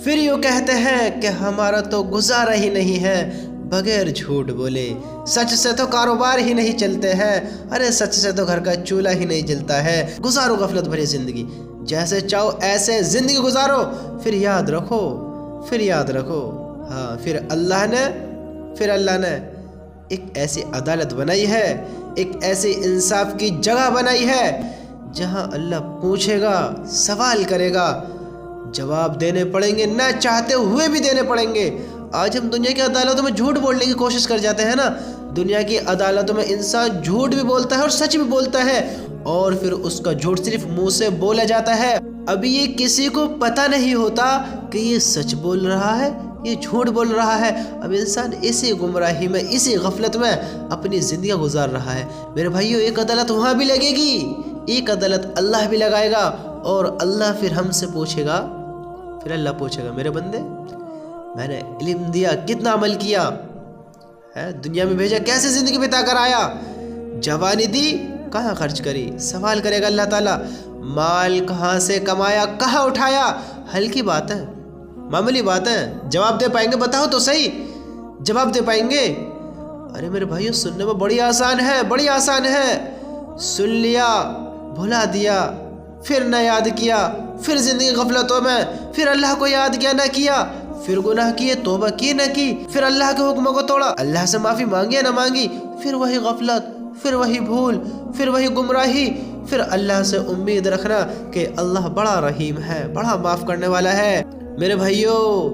پھر یوں کہتے ہیں کہ ہمارا تو گزارا ہی نہیں ہے بغیر جھوٹ بولے، سچ سے تو کاروبار ہی نہیں چلتے ہیں، ارے سچ سے تو گھر کا چولہا ہی نہیں جلتا ہے۔ گزارو غفلت بھری زندگی، جیسے چاہو ایسے زندگی گزارو، پھر یاد رکھو ہاں پھر اللہ نے ایک ایسی عدالت بنائی ہے، ایک ایسی انصاف کی جگہ بنائی ہے جہاں اللہ پوچھے گا، سوال کرے گا، جواب دینے پڑیں گے، نہ چاہتے ہوئے بھی دینے پڑیں گے۔ آج ہم دنیا کی عدالتوں میں جھوٹ بولنے کی کوشش کر جاتے ہیں نا، دنیا کی عدالتوں میں انسان جھوٹ بھی بولتا ہے اور سچ بھی بولتا ہے، اور پھر اس کا جھوٹ صرف منہ سے بولا جاتا ہے۔ ابھی یہ کسی کو پتہ نہیں ہوتا کہ یہ سچ بول رہا ہے، یہ جھوٹ بول رہا ہے۔ اب انسان اسی گمراہی میں، اسی غفلت میں اپنی زندگی گزار رہا ہے۔ میرے بھائیو، ایک عدالت وہاں بھی لگے گی، ایک عدالت اللہ بھی لگائے گا، اور اللہ پھر ہم سے پوچھے گا، پھر اللہ پوچھے گا، میرے بندے میں نے علم دیا کتنا عمل کیا ہے، دنیا میں بھیجا کیسے زندگی بتا کر آیا، جوانی دی کہاں خرچ کری، سوال کرے گا اللہ تعالیٰ، مال کہاں سے کمایا، کہاں اٹھایا۔ ہلکی بات ہے، معمولی بات ہے، جواب دے پائیں گے؟ بتاؤ تو صحیح، جواب دے پائیں گے؟ ارے میرے بھائیو، سننے میں بڑی آسان ہے، سن لیا، بھلا دیا، پھر نہ یاد کیا، پھر زندگی غفلتوں میں، پھر اللہ کو یاد کیا نہ کیا، پھر گناہ کیے، توبہ کی نہ کی، پھر اللہ کے حکموں کو توڑا، اللہ سے معافی مانگی یا نہ مانگی، پھر وہی غفلت، پھر وہی بھول، پھر وہی گمراہی۔ پھر اللہ سے امید رکھنا کہ اللہ بڑا رحیم ہے، بڑا معاف کرنے والا ہے۔ میرے بھائیو،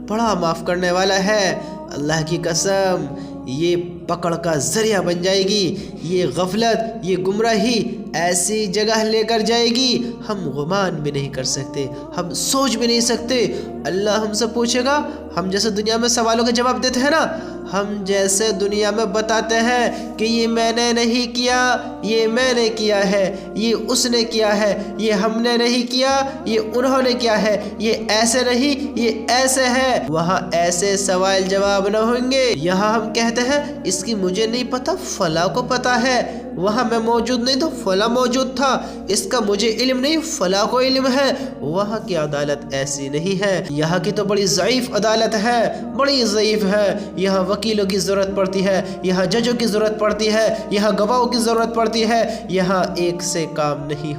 بڑا معاف کرنے والا ہے، اللہ کی قسم یہ پکڑ کا ذریعہ بن جائے گی، یہ غفلت، یہ گمراہی ایسی جگہ لے کر جائے گی ہم گمان بھی نہیں کر سکتے، ہم سوچ بھی نہیں سکتے۔ اللہ ہم سے پوچھے گا، ہم جیسے دنیا میں سوالوں کے جواب دیتے ہیں نا، ہم جیسے دنیا میں بتاتے ہیں کہ یہ میں نے نہیں کیا، یہ میں نے کیا ہے، یہ اس نے کیا ہے، یہ ہم نے نہیں کیا، یہ انہوں نے کیا ہے، یہ ایسے نہیں، یہ ایسے ہے، وہاں ایسے سوال جواب نہ ہوں گے۔ یہاں ہم کہتے ہیں اس کی مجھے نہیں پتا، فلاں کو پتا ہے، وہاں میں موجود نہیں تو فلاں موجود تھا، اس کا مجھے علم نہیں، فلاں کو علم ہے۔ وہاں کی عدالت ایسی نہیں ہے، یہاں کی تو بڑی ضعیف عدالت ہے، بڑی ضعیف ہے۔ یہاں وکیلوں کی ضرورت پڑتی ہے، یہاں ججوں کی ضرورت پڑتی ہے، یہاں گواہوں کی ضرورت پڑتی ہے، یہاں ایک سے کام نہیں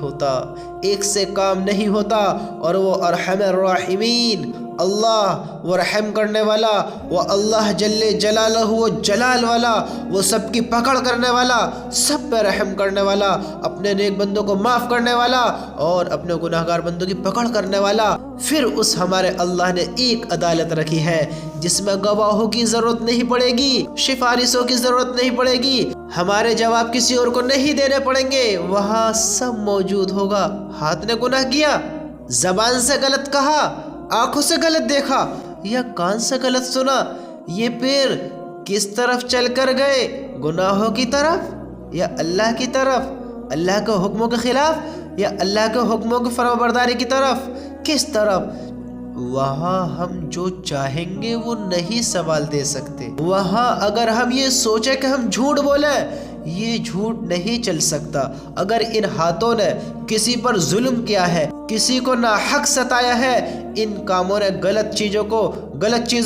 ہوتا، اور وہ ارحم الراحمین اللہ، وہ رحم کرنے والا، وہ اللہ جل جلالہ، وہ جلال والا، وہ سب کی پکڑ کرنے والا، سب پہ رحم کرنے والا، اپنے نیک بندوں کو معاف کرنے والا اور اپنے گناہگار بندوں کی پکڑ کرنے والا۔ پھر اس ہمارے اللہ نے ایک عدالت رکھی ہے جس میں گواہوں کی ضرورت نہیں پڑے گی، سفارشوں کی ضرورت نہیں پڑے گی، ہمارے جواب کسی اور کو نہیں دینے پڑیں گے، وہاں سب موجود ہوگا۔ ہاتھ نے گناہ کیا، زبان سے غلط کہا، آنکھوں سے غلط دیکھا یا کان سے غلط سنا، یہ پیر کس طرف چل کر گئے، گناہوں کی طرف یا اللہ کی طرف، اللہ کے حکموں کے خلاف یا اللہ کے حکموں کی فرمانبرداری کی طرف، کس طرف؟ وہاں ہم جو چاہیں گے وہ نہیں سوال دے سکتے۔ وہاں اگر ہم یہ سوچیں کہ ہم جھوٹ بولیں، یہ جھوٹ نہیں چل سکتا۔ اگر ان ہاتھوں نے کسی پر ظلم کیا ہے، کسی کو ناحق ستایا ہے، ان کاموں نے غلط چیزوں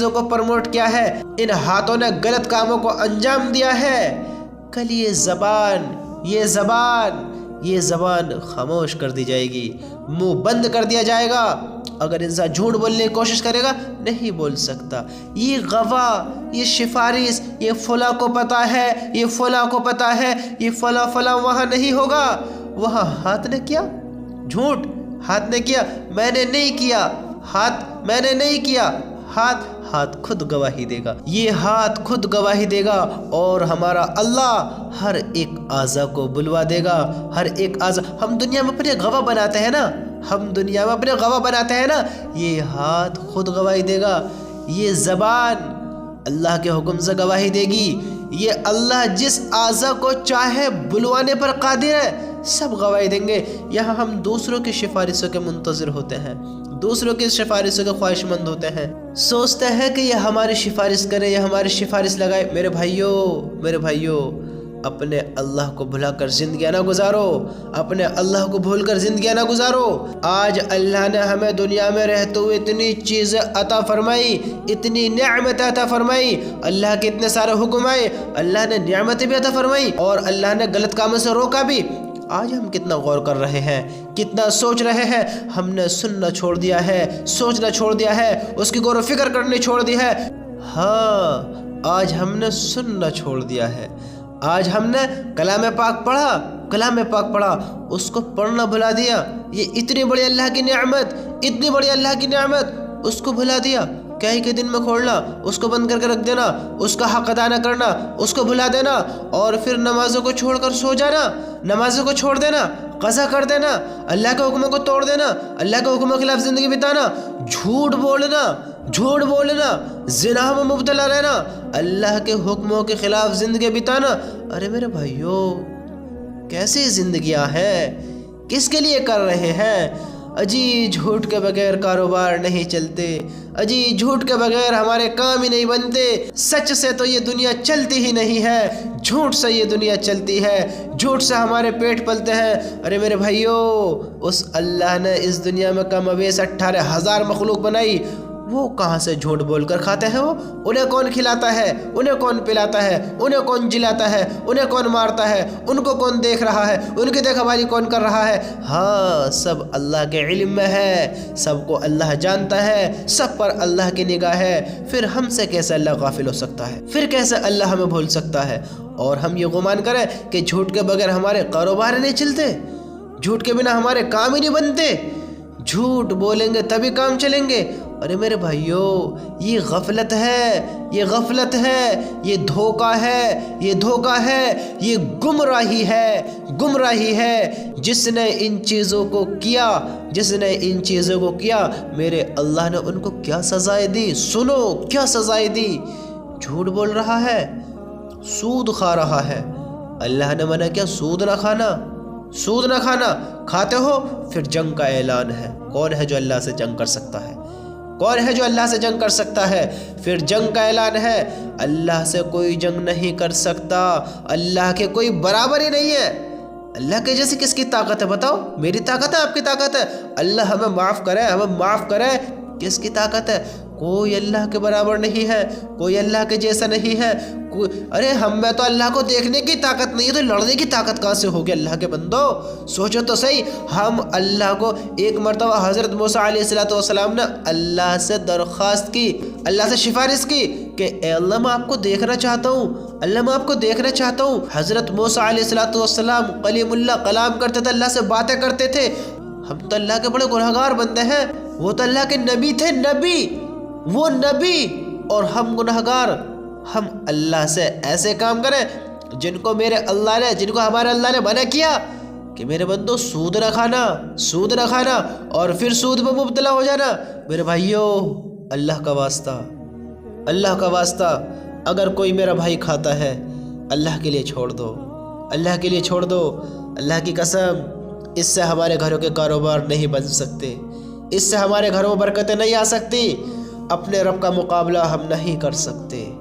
کو پروموٹ کیا ہے، ان ہاتھوں نے غلط کاموں کو انجام دیا ہے، کل یہ زبان خاموش کر دی جائے گی، منہ بند کر دیا جائے گا۔ اگر انسان جھوٹ بولنے کی کوشش کرے گا، نہیں بول سکتا۔ یہ گواہ، یہ سفارش، یہ فلاں کو پتہ ہے، یہ فلاں کو پتہ ہے، یہ فلاں وہاں نہیں ہوگا۔ وہاں ہاتھ نے کیا، جھوٹ ہاتھ نے کیا، میں نے نہیں کیا، میں نے نہیں کیا، ہاتھ خود گواہی دے گا، یہ ہاتھ خود گواہی دے گا، اور ہمارا اللہ ہر ایک اعضا کو بلوا دے گا، ہر ایک اعضا۔ ہم دنیا میں اپنے گواہ بناتے ہیں نا، یہ ہاتھ خود گواہی دے گا، یہ زبان اللہ کے حکم سے گواہی دے گی، یہ اللہ جس اعضا کو چاہے بلوانے پر قادر ہے، سب گواہی دیں گے۔ یہاں ہم دوسروں کی سفارشوں کے منتظر ہوتے ہیں، دوسروں کی سفارشوں کے خواہش مند ہوتے ہیں، سوچتے ہیں کہ یہ ہماری سفارش کرے یا ہماری سفارش لگائے۔ میرے بھائیو، اپنے اللہ کو بھلا کر زندگیاں نہ گزارو، اپنے اللہ کو بھول کر زندگیاں نہ گزارو۔ آج اللہ نے ہمیں دنیا میں رہتے ہوئے اتنی چیزیں عطا فرمائی، اتنی نعمت عطا فرمائی، اللہ کے اتنے سارے حکم آئے، اللہ نے نعمتیں بھی عطا فرمائی اور اللہ نے غلط کاموں سے روکا بھی۔ آج ہم کتنا غور کر رہے ہیں، کتنا سوچ رہے ہیں؟ ہم نے سننا چھوڑ دیا ہے، سوچنا چھوڑ دیا ہے، اس کی غور و فکر کرنی چھوڑ دی ہے۔ ہاں، آج ہم نے سننا چھوڑ دیا ہے۔ آج ہم نے کلام پاک پڑھا، اس کو پڑھنا بھلا دیا۔ یہ اتنی بڑی اللہ کی نعمت، اتنی بڑی اللہ کی نعمت، اس کو بھلا دیا۔ کئی کے دن میں کھولنا، اس کو بند کر کے رکھ دینا، اس کا حق ادا نہ کرنا، اس کو بھلا دینا، اور پھر نمازوں کو چھوڑ کر سو جانا، نمازوں کو چھوڑ دینا، قضا کر دینا، اللہ کے حکموں کو توڑ دینا، اللہ کے حکموں کے خلاف زندگی بتانا، جھوٹ بولنا، زنا میں مبتلا رہنا، اللہ کے حکموں کے خلاف زندگی بتانا۔ ارے میرے بھائیو، کیسی زندگیاں ہیں؟ کس کے لیے کر رہے ہیں؟ اجی جھوٹ کے بغیر کاروبار نہیں چلتے، اجی جھوٹ کے بغیر ہمارے کام ہی نہیں بنتے، سچ سے تو یہ دنیا چلتی ہی نہیں ہے، جھوٹ سے یہ دنیا چلتی ہے، جھوٹ سے ہمارے پیٹ پلتے ہیں۔ ارے میرے بھائیو، اس اللہ نے اس دنیا میں کم و بیش 18,000 مخلوق بنائی، وہ کہاں سے جھوٹ بول کر کھاتے ہیں؟ وہ انہیں کون کھلاتا ہے؟ انہیں کون پلاتا ہے؟ انہیں کون جلاتا ہے؟ انہیں کون مارتا ہے؟ ان کو کون دیکھ رہا ہے؟ ان کی دیکھ بھالی کون کر رہا ہے؟ ہاں، سب اللہ کے علم میں ہے، سب کو اللہ جانتا ہے، سب پر اللہ کی نگاہ ہے۔ پھر ہم سے کیسے اللہ غافل ہو سکتا ہے؟ پھر کیسے اللہ ہمیں بھول سکتا ہے؟ اور ہم یہ گمان کریں کہ جھوٹ کے بغیر ہمارے کاروبار نہیں چلتے، جھوٹ کے بنا ہمارے کام ہی نہیں بنتے، جھوٹ بولیں گے تبھی کام چلیں گے۔ ارے میرے بھائیو، یہ غفلت ہے، یہ غفلت ہے، یہ دھوکہ ہے، یہ دھوکہ ہے، یہ گمراہی ہے۔ جس نے ان چیزوں کو کیا، میرے اللہ نے ان کو کیا سزائیں دی؟ سنو کیا سزائیں دی۔ جھوٹ بول رہا ہے، سود کھا رہا ہے، اللہ نے منع کیا سود نہ کھانا، کھاتے ہو، پھر جنگ کا اعلان ہے۔ کون ہے جو اللہ سے جنگ کر سکتا ہے؟ پھر جنگ کا اعلان ہے، اللہ سے کوئی جنگ نہیں کر سکتا، اللہ کے کوئی برابر ہی نہیں ہے۔ اللہ کے جیسی کس کی طاقت ہے؟ بتاؤ، میری طاقت ہے؟ آپ کی طاقت ہے؟ اللہ ہمیں معاف کرے، کس کی طاقت ہے؟ کوئی اللہ کے برابر نہیں ہے، کوئی اللہ کے جیسا نہیں ہے۔ ارے ہم میں تو اللہ کو دیکھنے کی طاقت نہیں ہے، تو لڑنے کی طاقت کہاں سے ہوگی اللہ کے بندو؟ سوچو تو صحیح۔ ہم اللہ کو ایک مرتبہ حضرت موسیٰ علیہ السلام نے اللہ سے درخواست کی، اللہ سے سفارش کی کہ اے اللہ، میں آپ کو دیکھنا چاہتا ہوں، حضرت موسیٰ علیہ السلام کلیم اللہ، کلام کرتے تھے، اللہ سے باتیں کرتے تھے۔ ہم تو اللہ کے بڑے گنہگار بندے ہیں، وہ تو اللہ کے نبی تھے، وہ نبی اور ہم گنہگار۔ ہم اللہ سے ایسے کام کریں جن کو ہمارے اللہ نے منع کیا کہ میرے بندو سود نہ کھانا اور پھر سود میں مبتلا ہو جانا۔ میرے بھائیو، اللہ کا واسطہ، اگر کوئی میرا بھائی کھاتا ہے، اللہ کے لیے چھوڑ دو، اللہ کی قسم، اس سے ہمارے گھروں کے کاروبار نہیں بن سکتے، اس سے ہمارے گھروں میں برکتیں نہیں آ سکتی، اپنے رب کا مقابلہ ہم نہیں کر سکتے۔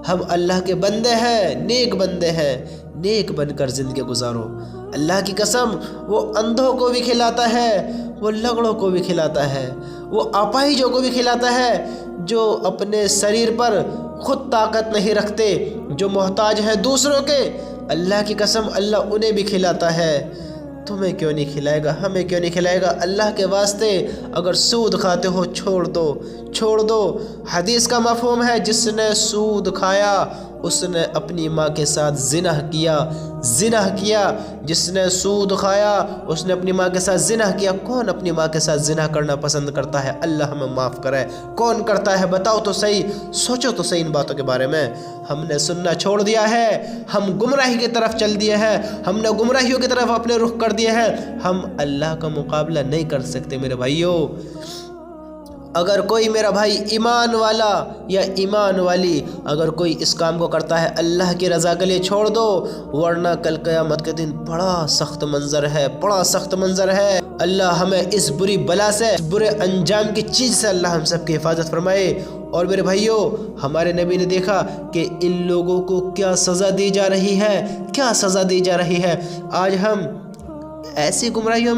ہم اللہ کے بندے ہیں، نیک بندے ہیں، نیک بن کر زندگی گزارو۔ اللہ کی قسم، وہ اندھوں کو بھی کھلاتا ہے، وہ لنگڑوں کو بھی کھلاتا ہے، وہ اپاہجوں کو بھی کھلاتا ہے، جو اپنے شریر پر خود طاقت نہیں رکھتے، جو محتاج ہیں دوسروں کے۔ اللہ کی قسم، اللہ انہیں بھی کھلاتا ہے۔ تمہیں کیوں نہیں کھلائے گا؟ ہمیں کیوں نہیں کھلائے گا؟ اللہ کے واسطے اگر سود کھاتے ہو، چھوڑ دو۔ حدیث کا مفہوم ہے، جس نے سود کھایا اس نے اپنی ماں کے ساتھ زنا کیا۔ جس نے سود کھایا اس نے اپنی ماں کے ساتھ زنا کیا۔ کون اپنی ماں کے ساتھ زنا کرنا پسند کرتا ہے؟ اللہ ہمیں معاف کرے۔ کون کرتا ہے؟ بتاؤ تو صحیح، سوچو تو صحیح ان باتوں کے بارے میں۔ ہم نے سننا چھوڑ دیا ہے، ہم گمراہی کی طرف چل دیے ہیں، ہم نے گمراہیوں کی طرف اپنے رخ کر دیے ہیں۔ ہم اللہ کا مقابلہ نہیں کر سکتے میرے بھائیوں۔ اگر کوئی میرا بھائی ایمان والا یا ایمان والی اگر کوئی اس کام کو کرتا ہے اللہ کی رضا کے لیے چھوڑ دو، ورنہ کل قیامت کے دن بڑا سخت منظر ہے، بڑا سخت منظر ہے۔ اللہ ہمیں اس بری بلا سے، اس برے انجام کی چیز سے اللہ ہم سب کی حفاظت فرمائے۔ اور میرے بھائیوں، ہمارے نبی نے دیکھا کہ ان لوگوں کو کیا سزا دی جا رہی ہے، کیا سزا دی جا رہی ہے۔ آج ہم ایسی گمراہیوں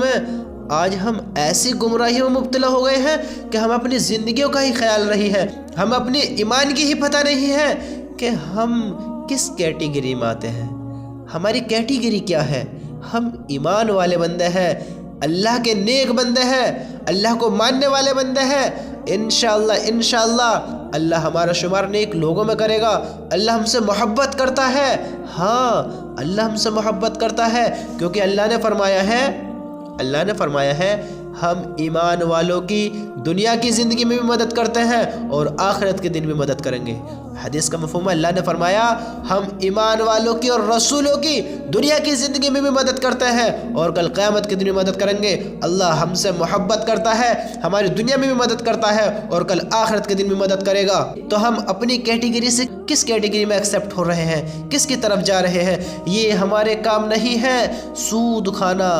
میں مبتلا ہو گئے ہیں کہ ہم اپنی زندگیوں کا ہی خیال نہیں ہے، ہم اپنے ایمان کی ہی پتہ نہیں ہے کہ ہم کس کیٹیگری میں آتے ہیں، ہماری کیٹیگری کیا ہے۔ ہم ایمان والے بندے ہیں، اللہ کے نیک بندے ہیں، اللہ کو ماننے والے بندے ہیں۔ انشاءاللہ اللہ ہمارا شمار نیک لوگوں میں کرے گا۔ اللہ ہم سے محبت کرتا ہے، ہاں اللہ ہم سے محبت کرتا ہے، کیونکہ اللہ نے فرمایا ہے ہم ایمان والوں کی دنیا کی زندگی میں بھی مدد کرتے ہیں اور آخرت کے دن بھی مدد کریں گے۔ حدیث کا مفہوم ہے، اللہ نے فرمایا ہم ایمان والوں کی اور رسولوں کی دنیا کی زندگی میں بھی مدد کرتے ہیں اور کل قیامت کے دن بھی مدد کریں گے۔ اللہ ہم سے محبت کرتا ہے، ہماری دنیا میں بھی مدد کرتا ہے اور کل آخرت کے دن بھی مدد کرے گا۔ تو ہم اپنی کیٹیگری سے کس کیٹیگری میں ایکسیپٹ ہو رہے ہیں، کس کی طرف جا رہے ہیں؟ یہ ہمارے کام نہیں ہے۔ سود کھانا،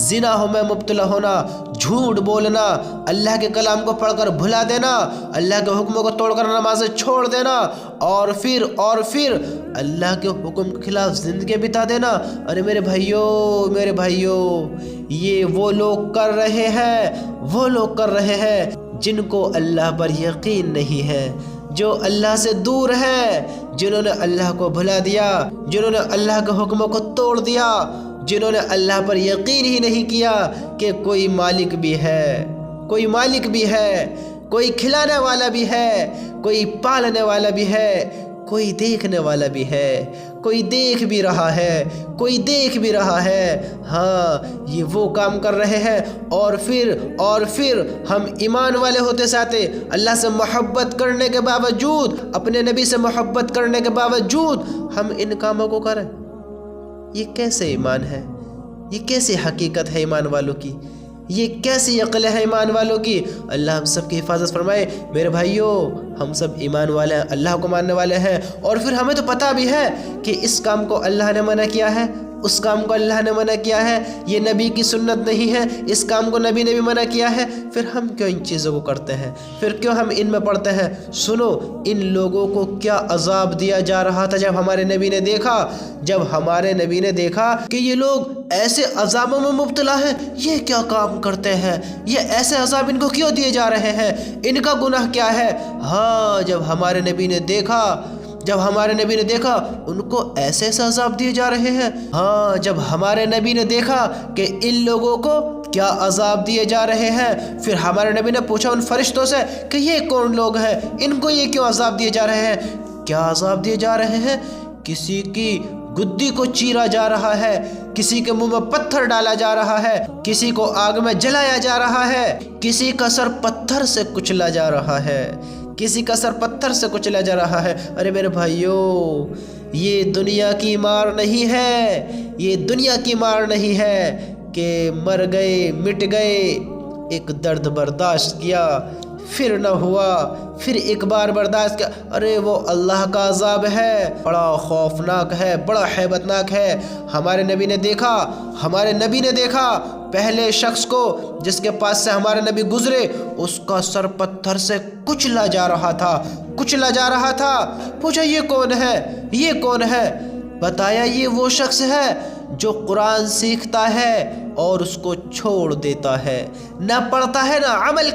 زنا میں مبتلا ہونا، جھوٹ بولنا، اللہ کے کلام کو پڑھ کر بھلا دینا، اللہ کے حکموں کو توڑ کر نمازیں چھوڑ دینا، اور پھر اللہ کے حکم کے خلاف زندگی بتا دینا۔ ارے میرے بھائیوں، یہ وہ لوگ کر رہے ہیں جن کو اللہ پر یقین نہیں ہے، جو اللہ سے دور ہے، جنہوں نے اللہ کو بھلا دیا، جنہوں نے اللہ کے حکموں کو توڑ دیا، جنہوں نے اللہ پر یقین ہی نہیں کیا کہ کوئی مالک بھی ہے، کوئی کھلانے والا بھی ہے، کوئی پالنے والا بھی ہے، کوئی دیکھنے والا بھی ہے، کوئی دیکھ بھی رہا ہے۔ ہاں یہ وہ کام کر رہے ہیں، اور پھر ہم ایمان والے ہوتے ساتھ اللہ سے محبت کرنے کے باوجود، اپنے نبی سے محبت کرنے کے باوجود ہم ان کاموں کو کریں۔ یہ کیسے ایمان ہے؟ یہ کیسی حقیقت ہے ایمان والوں کی؟ یہ کیسی عقل ہے ایمان والوں کی؟ اللہ ہم سب کی حفاظت فرمائے۔ میرے بھائیوں، ہم سب ایمان والے ہیں، اللہ کو ماننے والے ہیں، اور پھر ہمیں تو پتہ بھی ہے کہ اس کام کو اللہ نے منع کیا ہے، اس کام کو اللہ نے منع کیا ہے، یہ نبی کی سنت نہیں ہے، اس کام کو نبی نے بھی منع کیا ہے، پھر ہم کیوں ان چیزوں کو کرتے ہیں؟ پھر کیوں ہم ان میں پڑتے ہیں؟ سنو، ان لوگوں کو کیا عذاب دیا جا رہا تھا جب ہمارے نبی نے دیکھا کہ یہ لوگ ایسے عذابوں میں مبتلا ہیں، یہ کیا کام کرتے ہیں، یہ ایسے عذاب ان کو کیوں دیے جا رہے ہیں، ان کا گناہ کیا ہے؟ ہاں جب ہمارے نبی نے دیکھا ان کو ایسے عذاب دیے جا رہے ہیں، ہاں جب ہمارے نبی نے دیکھا کہ ان لوگوں کو کیا عذاب دیے جا رہے ہیں، پھر ہمارے نبی نے پوچھا ان فرشتوں سے کہ یہ کون لوگ ہیں، ان کو یہ کیوں عذاب دیے جا رہے ہیں؟ کیا عذاب دیے جا رہے ہیں؟ کسی کی گدی کو چیرا جا رہا ہے، کسی کے منہ میں پتھر ڈالا جا رہا ہے، کسی کو آگ میں جلایا جا رہا ہے، کسی کا سر پتھر سے کچلا جا رہا ہے۔ ارے میرے بھائیوں، یہ دنیا کی مار نہیں ہے کہ مر گئے، مٹ گئے، ایک درد برداشت کیا، پھر نہ ہوا، پھر ایک بار برداشت کیا۔ ارے وہ اللہ کا عذاب ہے، بڑا خوفناک ہے، بڑا ہیبتناک ہے۔ ہمارے نبی نے دیکھا پہلے شخص کو جس کے پاس سے ہمارے نبی گزرے، اس کا سر پتھر سے کچلا جا رہا تھا۔ پوچھا یہ کون ہے؟ بتایا یہ وہ شخص ہے جو قرآن سیکھتا ہے اور اس کو چھوڑ دیتا ہے، نہ پڑھتا ہے نہ عمل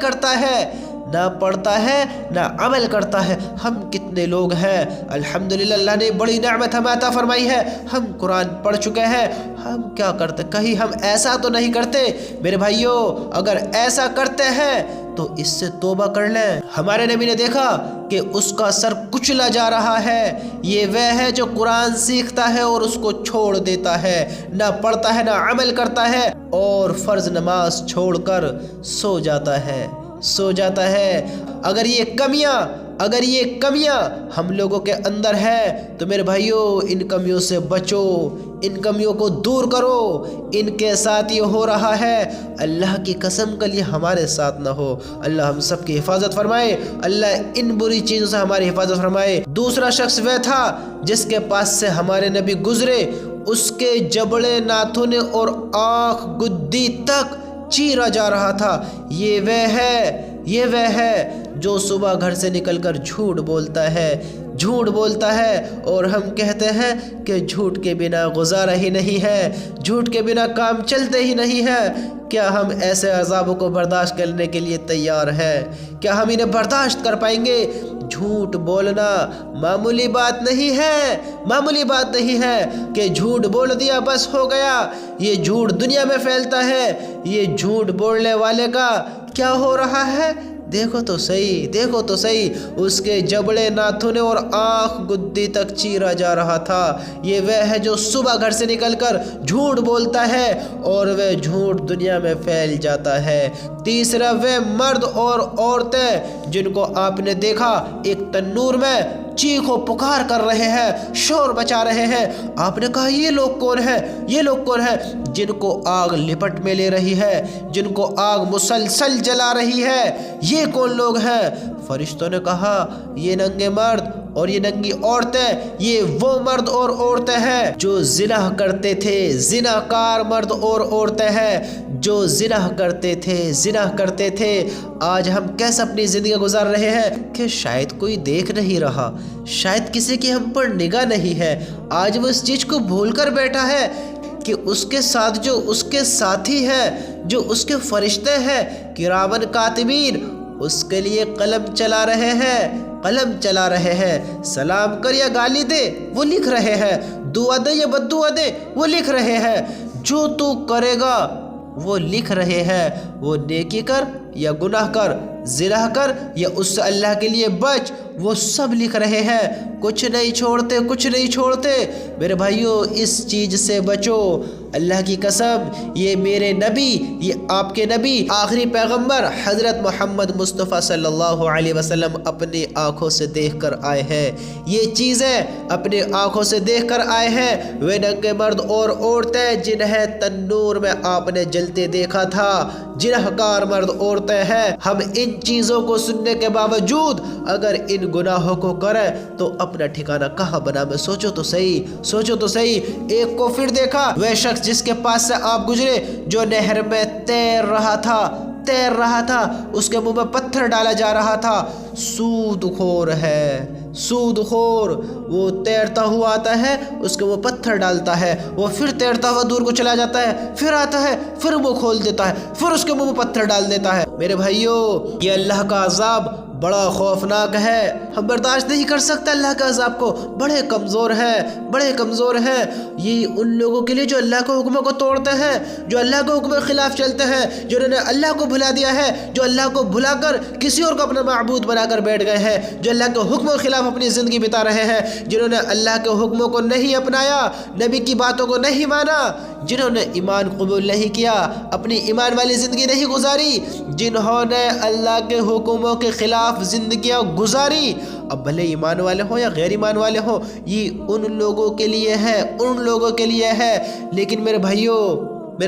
کرتا ہے۔ ہم کتنے لوگ ہیں، الحمدللہ اللہ نے بڑی نعمت ہمیں عطا فرمائی ہے، ہم قرآن پڑھ چکے ہیں، ہم کیا کرتے؟ کہیں ہم ایسا تو نہیں کرتے؟ میرے بھائیوں، اگر ایسا کرتے ہیں تو اس سے توبہ کر لیں۔ ہمارے نبی نے دیکھا کہ اس کا سر کچلا جا رہا ہے، یہ وہ ہے جو قرآن سیکھتا ہے اور اس کو چھوڑ دیتا ہے، نہ پڑھتا ہے نہ عمل کرتا ہے، اور فرض نماز چھوڑ کر سو جاتا ہے۔ سو جاتا ہے۔ اگر یہ کمیاں ہم لوگوں کے اندر ہے تو میرے بھائیوں ان کمیوں سے بچو، ان کمیوں کو دور کرو۔ ان کے ساتھ یہ ہو رہا ہے، اللہ کی قسم کل یہ ہمارے ساتھ نہ ہو۔ اللہ ہم سب کی حفاظت فرمائے، اللہ ان بری چیزوں سے ہماری حفاظت فرمائے۔ دوسرا شخص وہ تھا جس کے پاس سے ہمارے نبی گزرے، اس کے جبڑے، ناخن اور آنکھ گدی تک چیرا جا رہا تھا۔ یہ وہ ہے جو صبح گھر سے نکل کر جھوٹ بولتا ہے اور ہم کہتے ہیں کہ جھوٹ کے بنا گزارا ہی نہیں ہے، جھوٹ کے بنا کام چلتے ہی نہیں ہے۔ کیا ہم ایسے عذابوں کو برداشت کرنے کے لیے تیار ہیں؟ کیا ہم انہیں برداشت کر پائیں گے؟ جھوٹ بولنا معمولی بات نہیں ہے کہ جھوٹ بول دیا بس ہو گیا۔ یہ جھوٹ دنیا میں پھیلتا ہے، یہ جھوٹ بولنے والے کا کیا ہو رہا ہے؟ دیکھو تو صحیح، اس کے جبڑے، ناخن اور آنکھ گدی تک چیرا جا رہا تھا۔ یہ وہ ہے جو صبح گھر سے نکل کر جھوٹ بولتا ہے اور وہ جھوٹ دنیا میں پھیل جاتا ہے۔ تیسرا وہ مرد اور عورتیں جن کو آپ نے دیکھا ایک تنور میں چیخ و پکار کر رہے ہیں، شور بچا رہے ہیں۔ آپ نے کہا یہ لوگ کون ہیں جن کو آگ لپٹ میں لے رہی ہے، جن کو آگ مسلسل جلا رہی ہے؟ یہ کون لوگ ہیں؟ فرشتوں نے کہا یہ ننگے مرد اور یہ ننگی عورتیں، یہ وہ مرد اور عورتیں ہیں جو زنا کرتے تھے، زناکار مرد اور عورتیں ہیں جو زنا کرتے تھے۔ آج ہم کیسے اپنی زندگی گزار رہے ہیں کہ شاید کوئی دیکھ نہیں رہا، شاید کسی کی ہم پر نگاہ نہیں ہے۔ آج وہ اس چیز کو بھول کر بیٹھا ہے کہ اس کے ساتھ جو اس کے ساتھی ہیں، جو اس کے فرشتے ہیں کرامن کاتبین، اس کے لیے قلم چلا رہے ہیں، سلام کر یا گالی دے وہ لکھ رہے ہیں، دعا دے یا بد دعا دے وہ لکھ رہے ہیں، جو تو کرے گا وہ لکھ رہے ہیں، وہ نیکی کر یا گناہ کر، زنا کر یا اس سے اللہ کے لیے بچ، وہ سب لکھ رہے ہیں، کچھ نہیں چھوڑتے۔ میرے بھائیوں اس چیز سے بچو، اللہ کی قسم یہ میرے نبی، یہ آپ کے نبی، آخری پیغمبر حضرت محمد مصطفیٰ صلی اللہ علیہ وسلم اپنی آنکھوں سے دیکھ کر آئے ہیں، یہ چیزیں اپنی آنکھوں سے دیکھ کر آئے ہیں۔ وہ ننگے مرد اور عورتیں جنہیں تنور میں آپ نے جلتے دیکھا تھا، جنہکار مرد عورتیں ہیں، ہم ان چیزوں کو سننے کے باوجود اگر ان گناہوں کو کریں تو اپنا ٹھکانہ کہاں بنا؟ میں سوچو تو صحیح۔ ایک کو پھر دیکھا، وہ شخص جس کے پاس سے آپ گزرے جو نہر میں تیر رہا تھا، اس کے منہ میں پتھر ڈالا جا رہا تھا، سود خور وہ تیرتا ہوا آتا ہے، اس کے وہ پتھر ڈالتا ہے، وہ پھر تیرتا ہوا دور کو چلا جاتا ہے، پھر آتا ہے، پھر وہ کھول دیتا ہے، پھر اس کے منہ میں پتھر ڈال دیتا ہے۔ میرے بھائیوں یہ اللہ کا عذاب بڑا خوفناک ہے، ہم برداشت نہیں کر سکتے اللہ کے عذاب کو، بڑے کمزور ہیں۔ یہ ان لوگوں کے لیے جو اللہ کے حکموں کو توڑتے ہیں، جو اللہ کے حکم کے خلاف چلتے ہیں، جنہوں نے اللہ کو بھلا دیا ہے، جو اللہ کو بھلا کر کسی اور کو اپنا معبود بنا کر بیٹھ گئے ہیں، جو اللہ کے حکموں کے خلاف اپنی زندگی بتا رہے ہیں، جنہوں نے اللہ کے حکموں کو نہیں اپنایا، نبی کی باتوں کو نہیں مانا، جنہوں نے ایمان قبول نہیں کیا، اپنی ایمان والی زندگی نہیں گزاری، جنہوں نے اللہ کے حکموں کے خلاف زندگیاں گزاری، اب بھلے ایمان والے ہوں یا غیر ایمان والے ہوں، یہ ان لوگوں کے لیے ہے۔ لیکن میرے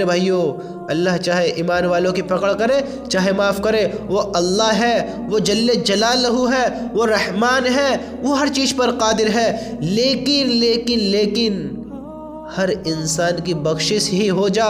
بھائیوں اللہ چاہے ایمان والوں کی پکڑ کرے چاہے معاف کرے، وہ اللہ ہے، وہ جل جلالہ ہے، وہ رحمان ہے، وہ ہر چیز پر قادر ہے۔ لیکن ہر انسان کی بخشش ہی ہو جا،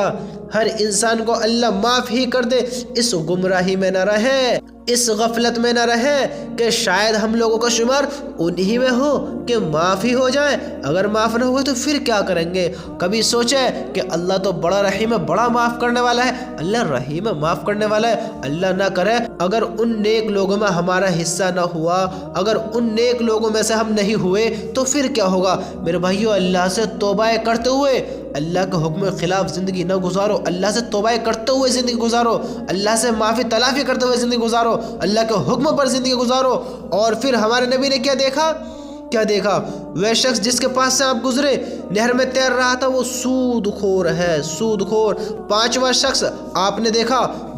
ہر انسان کو اللہ معاف ہی کر دے، اس گمراہی میں نہ رہے، اس غفلت میں نہ رہے کہ شاید ہم لوگوں کا شمار انہی میں ہو کہ معاف ہی ہو جائے۔ اگر معاف نہ ہوئے تو پھر کیا کریں گے؟ کبھی سوچے کہ اللہ تو بڑا رحیم ہے، بڑا معاف کرنے والا ہے، اللہ رحیم ہے، معاف کرنے والا ہے۔ اللہ نہ کرے اگر ان نیک لوگوں میں ہمارا حصہ نہ ہوا، اگر ان نیک لوگوں میں سے ہم نہیں ہوئے تو پھر کیا ہوگا؟ میرے بھائیو اللہ سے توبہ کرتے ہوئے اللہ کے حکم کے خلاف زندگی نہ گزارو، اللہ سے توبہ کرتے ہوئے زندگی گزارو، اللہ سے معافی تلافی کرتے ہوئے زندگی گزارو، اللہ کے حکم پر زندگی گزارو۔ اور پھر ہمارے نبی نے کیا دیکھا؟ وہ شخص جس کے پاس سے آپ گزرے نہر میں تیر رہا تھا، وہ سود خور ہے، سود خور۔ پانچواں شخص آپ نے دیکھا،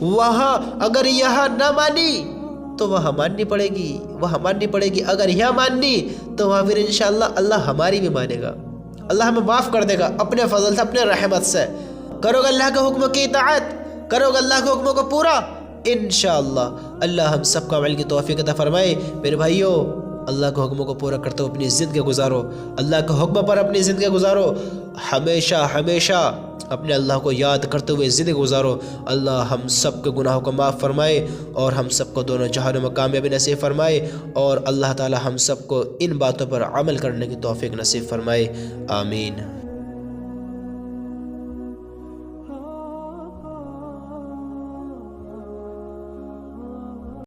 وہاں اگر یہاں نہ مانی تو وہاں ماننی پڑے گی، وہاں ماننی پڑے گی، اگر یہاں ماننی تو وہاں پھر انشاءاللہ اللہ ہماری بھی مانے گا، اللہ ہمیں معاف کر دے گا اپنے فضل سے، اپنے رحمت سے۔ کرو گے اللہ کے حکم کی اطاعت، کرو گے اللہ کے حکموں کو پورا، انشاءاللہ اللہ ہم سب کو عمل کی توفیق عطا فرمائے۔ میرے بھائیو، اللہ کے حکموں کو پورا کرتے ہوئے اپنی زندگی گزارو، اللہ کے حکم پر اپنی زندگی گزارو، ہمیشہ ہمیشہ اپنے اللہ کو یاد کرتے ہوئے زندگی گزارو۔ اللہ ہم سب کے گناہوں کو معاف فرمائے اور ہم سب کو دونوں جہانوں میں کامیابی نصیب فرمائے، اور اللہ تعالی ہم سب کو ان باتوں پر عمل کرنے کی توفیق نصیب فرمائے، آمین۔